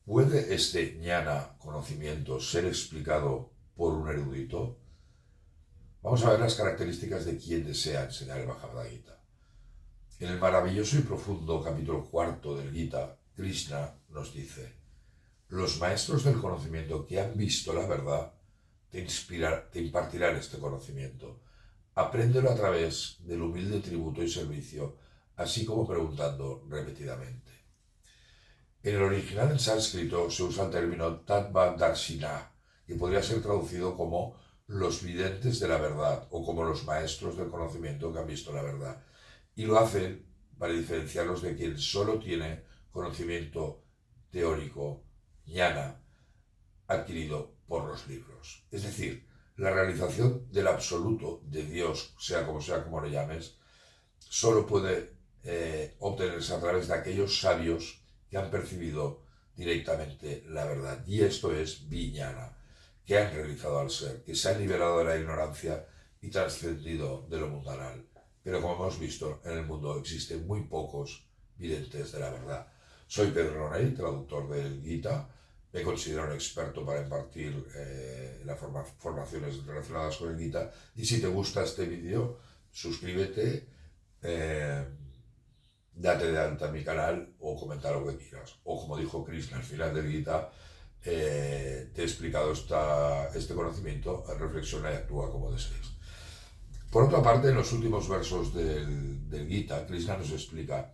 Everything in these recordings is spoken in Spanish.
¿Puede este ñana conocimiento ser explicado por un erudito? Vamos a ver las características de quien desea enseñar el Bhagavad Gita. En el maravilloso y profundo capítulo cuarto del Gita, Krishna nos dice: los maestros del conocimiento que han visto la verdad te impartirán este conocimiento. Apréndelo a través del humilde tributo y servicio, así como preguntando repetidamente. En el original en sánscrito se usa el término Tattva Darshina, que podría ser traducido como los videntes de la verdad o como los maestros del conocimiento que han visto la verdad. Y lo hacen para diferenciarlos de quien solo tiene conocimiento teórico, jnana, adquirido por los libros. Es decir, la realización del absoluto de Dios, sea como lo llames, solo puede obtenerse a través de aquellos sabios que han percibido directamente la verdad. Y esto es viñana, que han realizado al ser, que se han liberado de la ignorancia y trascendido de lo mundanal. Pero como hemos visto, en el mundo existen muy pocos videntes de la verdad. Soy Pedro Roney, traductor del Gita. Me considero un experto para impartir las formaciones relacionadas con el Gita. Y si te gusta este vídeo, suscríbete, eh, date de alta en mi canal o comenta lo que quieras. O como dijo Krishna al final del Gita, te he explicado este conocimiento, reflexiona y actúa como desees. Por otra parte, en los últimos versos del Gita, Krishna nos explica: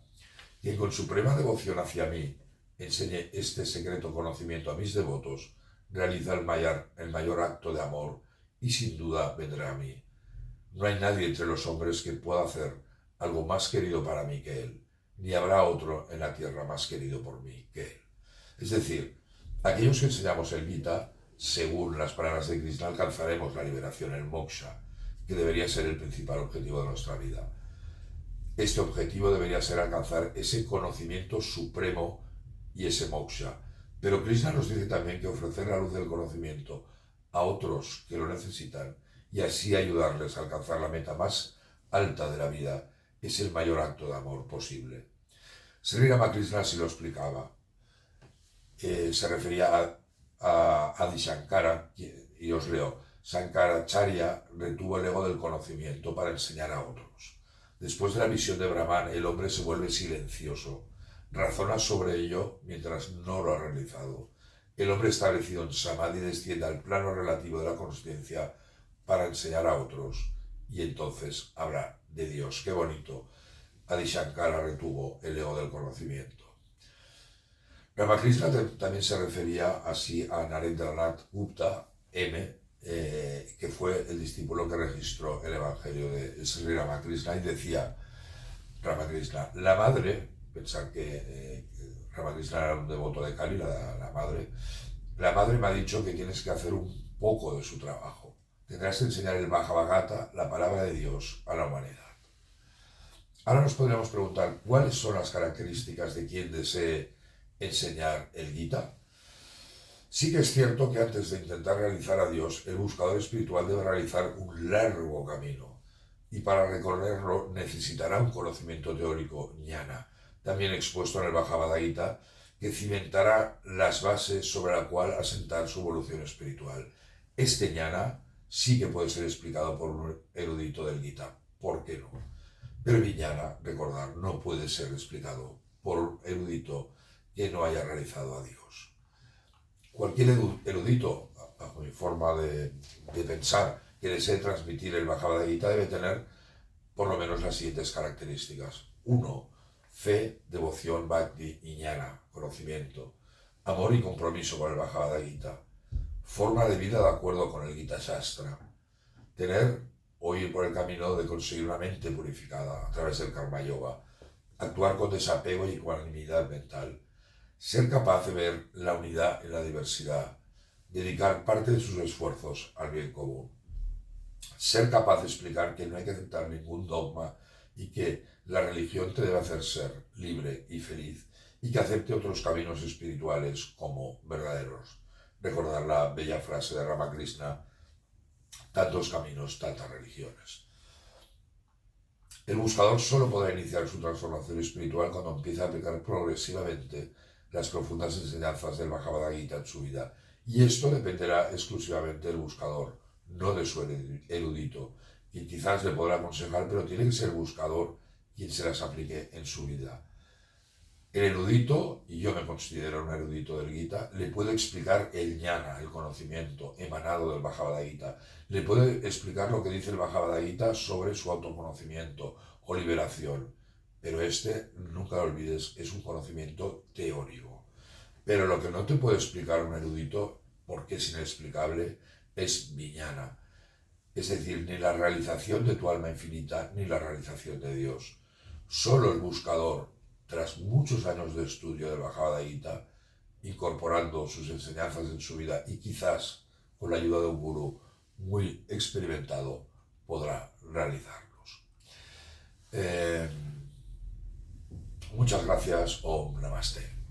quien con suprema devoción hacia mí enseñe este secreto conocimiento a mis devotos, realiza el mayor acto de amor y sin duda vendrá a mí. No hay nadie entre los hombres que pueda hacer algo más querido para mí que él, ni habrá otro en la tierra más querido por mí que él. Es decir, aquellos que enseñamos el Gita, según las palabras de Krishna, alcanzaremos la liberación, el moksha, que debería ser el principal objetivo de nuestra vida. Este objetivo debería ser alcanzar ese conocimiento supremo y ese moksha. Pero Krishna nos dice también que ofrecer la luz del conocimiento a otros que lo necesitan y así ayudarles a alcanzar la meta más alta de la vida es el mayor acto de amor posible. Sri Ramakrishna así lo explicaba. Se refería a Adi Shankara, y os leo: Shankaracharya retuvo el ego del conocimiento para enseñar a otros. Después de la visión de Brahman, el hombre se vuelve silencioso, razona sobre ello mientras no lo ha realizado. El hombre establecido en Samadhi desciende al plano relativo de la consciencia para enseñar a otros, y entonces habla de Dios. ¡Qué bonito! Adi Shankara retuvo el ego del conocimiento. Ramakrishna también se refería así a Narendranath Gupta, que fue el discípulo que registró el Evangelio de Sri Ramakrishna, y decía Ramakrishna: la madre, pensar que Ramakrishna era un devoto de Kali, la madre me ha dicho que tienes que hacer un poco de su trabajo. Tendrás que enseñar el Bhagavad Gita, la palabra de Dios, a la humanidad. Ahora nos podríamos preguntar, ¿cuáles son las características de quien desee enseñar el Gita? Sí que es cierto que antes de intentar realizar a Dios, el buscador espiritual debe realizar un largo camino, y para recorrerlo necesitará un conocimiento teórico jnana, también expuesto en el Bhagavad Gita, que cimentará las bases sobre la cual asentar su evolución espiritual. Este jnana sí que puede ser explicado por un erudito del Gita, ¿por qué no? Pero el jnana, recordar, no puede ser explicado por un erudito que no haya realizado a Dios. Cualquier erudito, a mi forma de pensar, que desee transmitir el Bhagavad Gita debe tener por lo menos las siguientes características. 1. Fe, devoción, bhakti y jnana, conocimiento. Amor y compromiso con el Bhagavad Gita. Forma de vida de acuerdo con el Gita Shastra. Tener o ir por el camino de conseguir una mente purificada a través del Karma Yoga. Actuar con desapego y ecuanimidad mental. Ser capaz de ver la unidad en la diversidad, dedicar parte de sus esfuerzos al bien común. Ser capaz de explicar que no hay que aceptar ningún dogma y que la religión te debe hacer ser libre y feliz, y que acepte otros caminos espirituales como verdaderos. Recordar la bella frase de Ramakrishna: tantos caminos, tantas religiones. El buscador solo podrá iniciar su transformación espiritual cuando empiece a aplicar progresivamente las profundas enseñanzas del Bhagavad Gita en su vida. Y esto dependerá exclusivamente del buscador, no de su erudito. Y quizás le podrá aconsejar, pero tiene que ser el buscador quien se las aplique en su vida. El erudito, y yo me considero un erudito del Gita, le puede explicar el jnana, el conocimiento emanado del Bhagavad Gita. Le puede explicar lo que dice el Bhagavad Gita sobre su autoconocimiento o liberación. Pero nunca lo olvides, es un conocimiento teórico. Pero lo que no te puede explicar un erudito, porque es inexplicable, es vijnana. Es decir, ni la realización de tu alma infinita, ni la realización de Dios. Solo el buscador, tras muchos años de estudio del Bhagavad Gita, incorporando sus enseñanzas en su vida y quizás con la ayuda de un gurú muy experimentado, podrá realizarlos. Muchas gracias. Om Namaste.